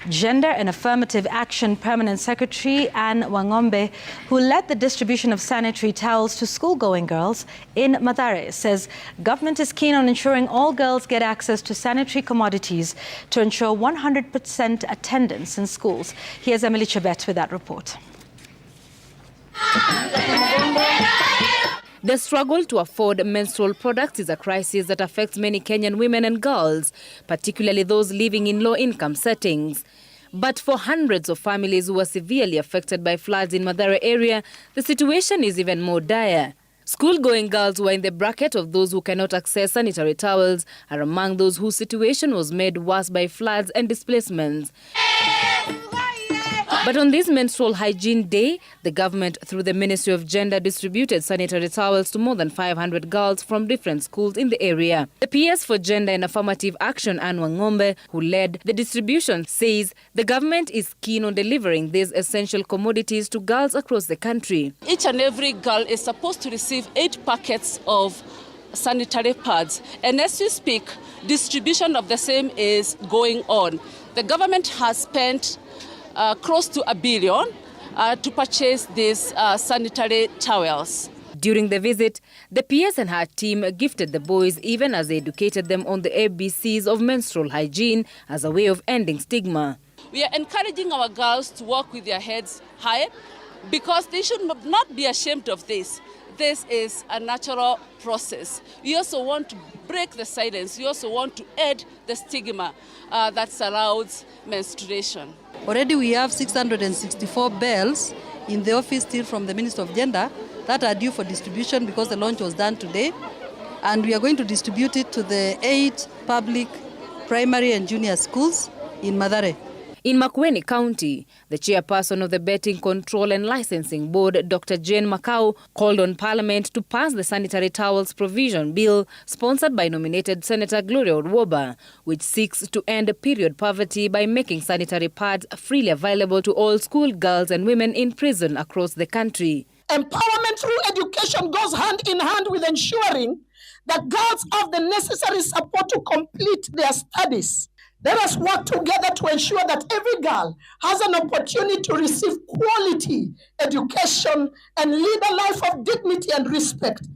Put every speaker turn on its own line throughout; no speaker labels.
Gender and Affirmative Action Permanent Secretary Anne Wangombe, who led the distribution of sanitary towels to school-going girls in Mathare, says government is keen on ensuring all girls get access to sanitary commodities to ensure 100% attendance in schools. Here's Emily Chebet with that report.
The struggle to afford menstrual products is a crisis that affects many Kenyan women and girls, particularly those living in low-income settings. But for hundreds of families who are severely affected by floods in Mathare area, the situation is even more dire. School-going girls who are in the bracket of those who cannot access sanitary towels are among those whose situation was made worse by floods and displacements. But on this Menstrual Hygiene Day, the government, through the Ministry of Gender, distributed sanitary towels to more than 500 girls from different schools in the area. The PS for Gender and Affirmative Action, Anne Wangombe, who led the distribution, says the government is keen on delivering these essential commodities to girls across the country.
Each and every girl is supposed to receive 8 packets of sanitary pads. And as we speak, distribution of the same is going on. The government has spent close to $1 billion to purchase these sanitary towels.
During the visit, the PS and her team gifted the boys even as they educated them on the ABCs of menstrual hygiene as a way of ending stigma.
We are encouraging our girls to walk with their heads high because they should not be ashamed of this. This is a natural process. We also want to break the silence. We also want to end the stigma that surrounds menstruation.
Already we have 664 bells in the office still from the Ministry of Gender that are due for distribution because the launch was done today. And we are going to distribute it to the 8 public primary and junior schools in Mathare.
In Makueni County, the chairperson of the Betting Control and Licensing Board, Dr. Jane Makau, called on Parliament to pass the Sanitary Towels Provision Bill sponsored by nominated Senator Gloria Orwoba, which seeks to end period poverty by making sanitary pads freely available to all school girls and women in prison across the country.
Empowerment through education goes hand in hand with ensuring that girls have the necessary support to complete their studies. Let us work together to ensure that every girl has an opportunity to receive quality education and lead a life of dignity and respect.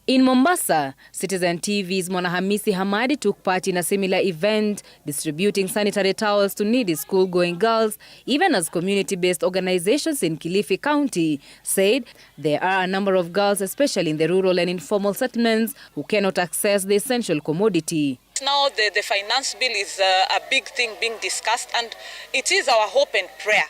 In Mombasa, Citizen TV's Mwanahamisi Hamadi took part in a similar event, distributing sanitary towels to needy school-going girls, even as community-based organizations in Kilifi County said there are a number of girls, especially in the rural and informal settlements, who cannot access the essential commodity.
Now the finance bill is a big thing being discussed, and it is our hope and prayer